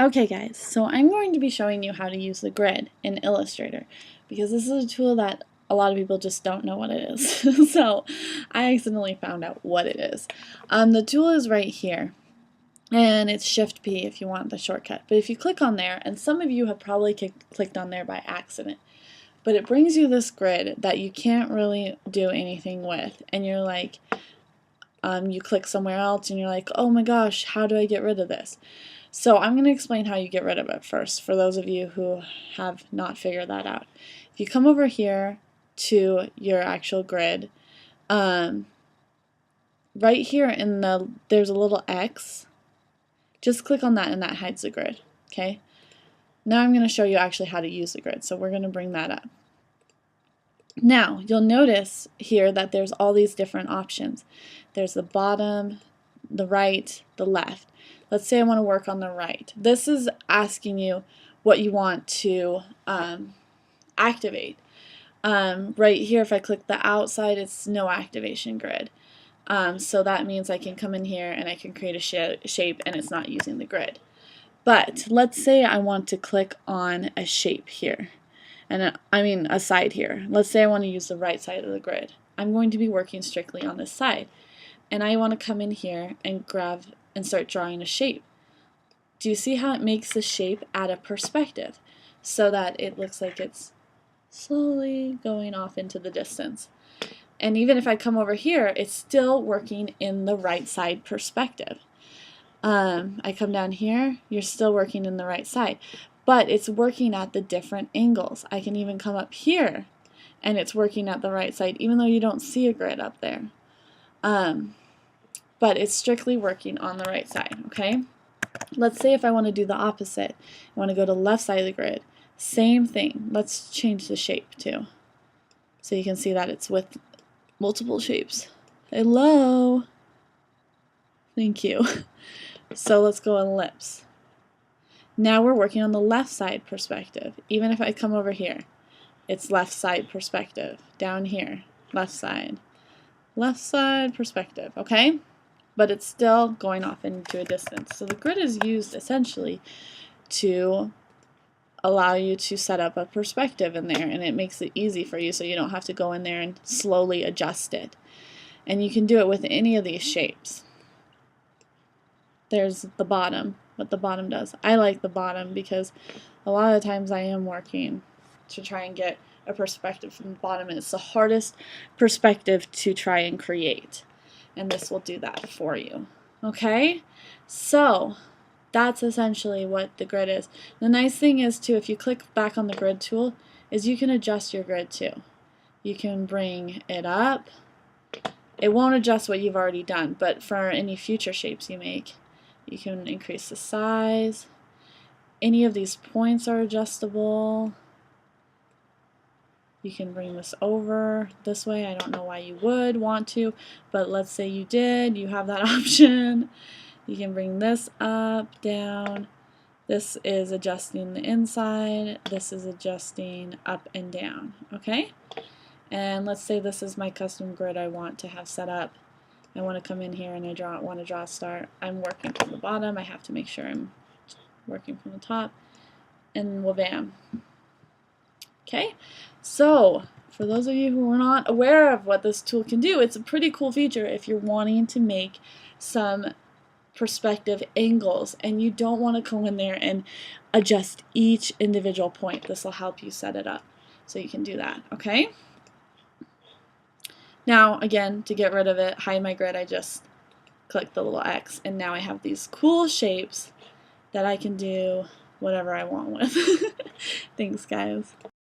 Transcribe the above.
Okay guys, so I'm going to be showing you how to use the grid in Illustrator because this is a tool that a lot of people just don't know what it is. So I accidentally found out what it is. The tool is right here and it's Shift P if you want the shortcut. But if you click on there, and some of you have probably clicked on there by accident, but it brings you this grid that you can't really do anything with, and you're like, you click somewhere else and you're like, oh my gosh, how do I get rid of this? So I'm going to explain how you get rid of it first, for those of you who have not figured that out. If you come over here to your actual grid, right here there's a little X. Just click on that and that hides the grid. Okay. Now I'm going to show you actually how to use the grid, so we're going to bring that up. Now you'll notice here that there's all these different options. There's the bottom, the right, the left. Let's say I want to work on the right. This is asking you what you want to activate. Right here, if I click the outside, it's no activation grid. So that means I can come in here and I can create a shape and it's not using the grid. But let's say I want to click on a shape here. And I mean a side here. Let's say I want to use the right side of the grid. I'm going to be working strictly on this side. And I want to come in here and grab and start drawing a shape. Do you see how it makes the shape at a perspective so that it looks like it's slowly going off into the distance? And even if I come over here, it's still working in the right side perspective. I come down here, you're still working in the right side, but it's working at the different angles. I can even come up here and it's working at the right side, even though you don't see a grid up there. But it's strictly working on the right side, okay? Let's say if I want to do the opposite. I want to go to the left side of the grid. Same thing. Let's change the shape too, so you can see that it's with multiple shapes. Hello! Thank you. So let's go ellipse. Now we're working on the left side perspective. Even if I come over here, it's left side perspective. Down here, left side perspective, okay? But it's still going off into a distance. So the grid is used essentially to allow you to set up a perspective in there, and it makes it easy for you so you don't have to go in there and slowly adjust it. And you can do it with any of these shapes. There's the bottom, what the bottom does. I like the bottom because a lot of the times I am working to try and get a perspective from the bottom, and it's the hardest perspective to try and create. And this will do that for you. Okay? So that's essentially what the grid is. The nice thing is too, if you click back on the grid tool, is you can adjust your grid too. You can bring it up. It won't adjust what you've already done, but for any future shapes you make, you can increase the size. Any of these points are adjustable. You can bring this over this way. I don't know why you would want to, but let's say you did. You have that option. You can bring this up, down. This is adjusting the inside. This is adjusting up and down. Okay? And let's say this is my custom grid I want to have set up. I want to come in here and I want to draw a star. I'm working from the bottom. I have to make sure I'm working from the top. And well, bam. Okay, so for those of you who are not aware of what this tool can do, it's a pretty cool feature if you're wanting to make some perspective angles and you don't want to go in there and adjust each individual point. This will help you set it up so you can do that, okay? Now, again, to get rid of it, hide my grid, I just click the little X, and now I have these cool shapes that I can do whatever I want with. Thanks, guys.